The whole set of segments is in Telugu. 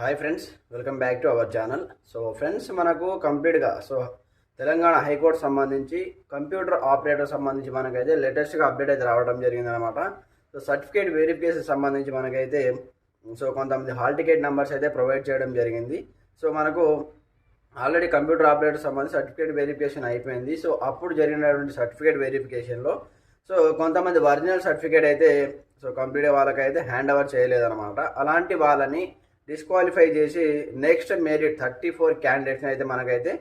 Hi friends, welcome back to our channel. So friends, మనకు కంప్లీట్గా తెలంగాణ హైకోర్టు సంబంధించి కంప్యూటర్ ఆపరేటర్ సంబంధించి మనకైతే లేటెస్ట్గా అప్డేట్ అయితే రావడం జరిగిందనమాట. సర్టిఫికేట్ వెరిఫికేషన్ సంబంధించి మనకైతే కొంతమంది హాల్ టికెట్ నెంబర్స్ అయితే ప్రొవైడ్ చేయడం జరిగింది. మనకు ఆల్రెడీ కంప్యూటర్ ఆపరేటర్ సంబంధించి సర్టిఫికేట్ వెరిఫికేషన్ అయిపోయింది. అప్పుడు జరిగినటువంటి సర్టిఫికేట్ వెరిఫికేషన్లో కొంతమంది ఒరిజినల్ సర్టిఫికేట్ అయితే కంప్లీట్ వాళ్ళకైతే హ్యాండ్ ఓవర్ చేయలేదన్నమాట. అలాంటి వాళ్ళని డిస్క్వాలిఫై చేసి నెక్స్ట్ మెరిట్ 34 క్యాండిడేట్స్ని అయితే మనకైతే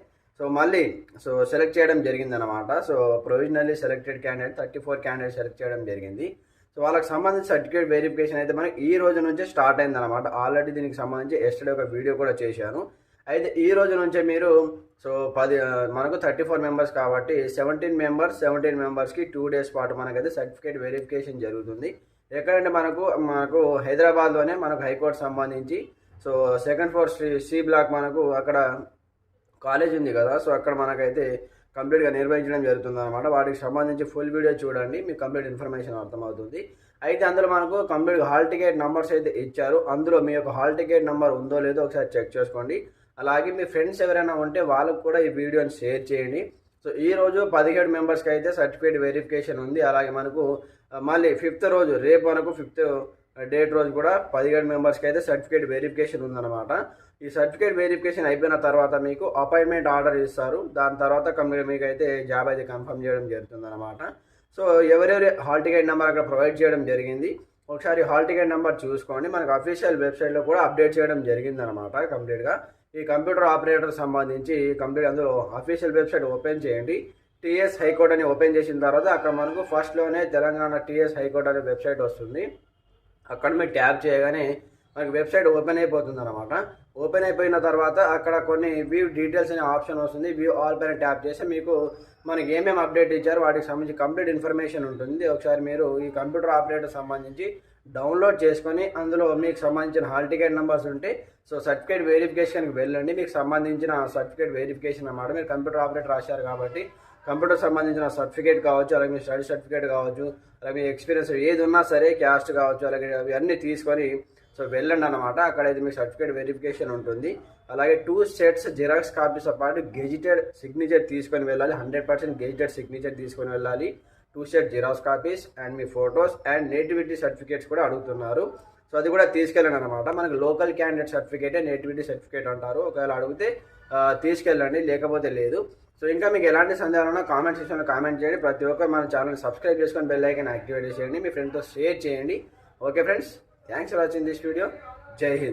మళ్ళీ సెలెక్ట్ చేయడం జరిగిందనమాట. Provisionally selected candidate 34 candidate select చేయడం జరిగింది. వాళ్ళకి సంబంధించి సర్టిఫికేట్ వెరిఫికేషన్ అయితే మనకి ఈ రోజు నుంచే స్టార్ట్ అయిందనమాట. ఆల్రెడీ దీనికి సంబంధించి ఎస్టర్డే ఒక వీడియో కూడా చేశాను. అయితే ఈ రోజు నుంచే మీరు మనకు 34 మెంబర్స్ కాబట్టి 17 మెంబర్స్కి 2 డేస్ పాటు మనకైతే సర్టిఫికేట్ వెరిఫికేషన్ జరుగుతుంది. ఎక్కడంటే మనకు హైదరాబాద్లోనే మనకు హైకోర్టు సంబంధించి సెకండ్ ఫ్లోర్ సి బ్లాక్ మనకు అక్కడ కాలేజ్ ఉంది కదా. అక్కడ మనకైతే కంప్లీట్గా నిర్వహించడం జరుగుతుంది అనమాట. వాటికి సంబంధించి ఫుల్ వీడియో చూడండి, మీకు కంప్లీట్ ఇన్ఫర్మేషన్ అర్థమవుతుంది. అయితే అందులో మనకు కంప్లీట్ హాల్ టికెట్ నెంబర్స్ అయితే ఇచ్చారు. అందులో మీ యొక్క హాల్ టికెట్ నెంబర్ ఉందో లేదో ఒకసారి చెక్ చేసుకోండి. అలాగే మీ ఫ్రెండ్స్ ఎవరైనా ఉంటే వాళ్ళకు కూడా ఈ వీడియోని షేర్ చేయండి. ఈరోజు 17 మెంబర్స్కి అయితే సర్టిఫికేట్ వెరిఫికేషన్ ఉంది. అలాగే మనకు మళ్ళీ 5th రోజు, రేపు మనకు 5th డేట్ రోజు కూడా 17 మెంబర్స్కి అయితే సర్టిఫికేట్ వెరిఫికేషన్ ఉందన్నమాట. ఈ సర్టిఫికేట్ వెరిఫికేషన్ అయిపోయిన తర్వాత మీకు అపాయింట్మెంట్ ఆర్డర్ ఇస్తారు. దాని తర్వాత మీకు అయితే జాబ్ అయితే కన్ఫర్మ్ చేయడం జరుగుతుంది అనమాట. ఎవరెవరి హాల్ టికెట్ నెంబర్ అక్కడ ప్రొవైడ్ చేయడం జరిగింది, ఒకసారి హాల్ టికెట్ నెంబర్ చూసుకోండి. మనకు అఫీషియల్ వెబ్సైట్లో కూడా అప్డేట్ చేయడం జరిగిందనమాట. కంప్లీట్గా ఈ కంప్యూటర్ ఆపరేటర్ సంబంధించి కంప్లీట్ అందులో అఫీషియల్ వెబ్సైట్ ఓపెన్ చేయండి. టీఎస్ హైకోర్టు అని ఓపెన్ చేసిన తర్వాత అక్కడ మనకు ఫస్ట్లోనే తెలంగాణ టీఎస్ హైకోర్టు అనే వెబ్సైట్ వస్తుంది. అక్కడ మీరు ట్యాప్ చేయగానే మనకి వెబ్సైట్ ఓపెన్ అయిపోతుంది అనమాట. ఓపెన్ అయిపోయిన తర్వాత అక్కడ కొన్ని వ్యూ డీటెయిల్స్ అనే ఆప్షన్ వస్తుంది. వ్యూ ఆల్ పైన ట్యాప్ చేస్తే మీకు మనకి ఏమేమి అప్డేట్ ఇచ్చారో వాటికి సంబంధించి కంప్లీట్ ఇన్ఫర్మేషన్ ఉంటుంది. ఒకసారి మీరు ఈ కంప్యూటర్ ఆపరేటర్ సంబంధించి డౌన్లోడ్ చేసుకొని అందులో మీకు సంబంధించిన హాల్ టికెట్ నెంబర్స్ ఉంటే సర్టిఫికేట్ వెరిఫికేషన్కి వెళ్ళండి. మీకు సంబంధించిన సర్టిఫికేట్ వెరిఫికేషన్ అన్నమాట. మీరు కంప్యూటర్ ఆపరేటర్ రాశారు కాబట్టి కంప్యూటర్ సంబంధించిన సర్టిఫికేట్ కావచ్చు, అలాగే మీ స్టడీ సర్టిఫికేట్ కావచ్చు, అలాగే మీ ఎక్స్పీరియన్స్ ఏది ఉన్నా సరే, క్యాస్ట్ కావచ్చు, అలాగే అవి అన్నీ తీసుకొని వెళ్ళండి అనమాట. అక్కడైతే మీకు సర్టిఫికేట్ వెరిఫికేషన్ ఉంటుంది. అలాగే 2 సెట్స్ జిరాక్స్ కాపీస్తో పాటు గెజిటెడ్ సిగ్నేచర్ తీసుకొని వెళ్ళాలి. 100% గెజిటెడ్ సిగ్నేచర్ తీసుకొని వెళ్ళాలి. 2 set xerox copies and me photos and nativity certificates కూడా అడుగుతున్నారు. అది కూడా తీసుకెళ్ళండి అనమాట. మనకు లోకల్ క్యాండిడేట్ సర్టిఫికేటే నేటివిటీ సర్టిఫికేట్ అంటారు. ఒకవేళ అడిగితే తీసుకెళ్ళండి, లేకపోతే లేదు. ఇంకా మీకు ఎలాంటి సందేహాలు ఉన్నా కామెంట్ సెక్షన్లో కామెంట్ చేయండి. ప్రతి ఒక్కరు మన ఛానల్ సబ్స్క్రైబ్ చేసుకొని బెల్ ఐకాన్ యాక్టివేట్ చేయండి. మీ ఫ్రెండ్తో షేర్ చేయండి. Okay friends, thanks for watching this video. జై హింద్.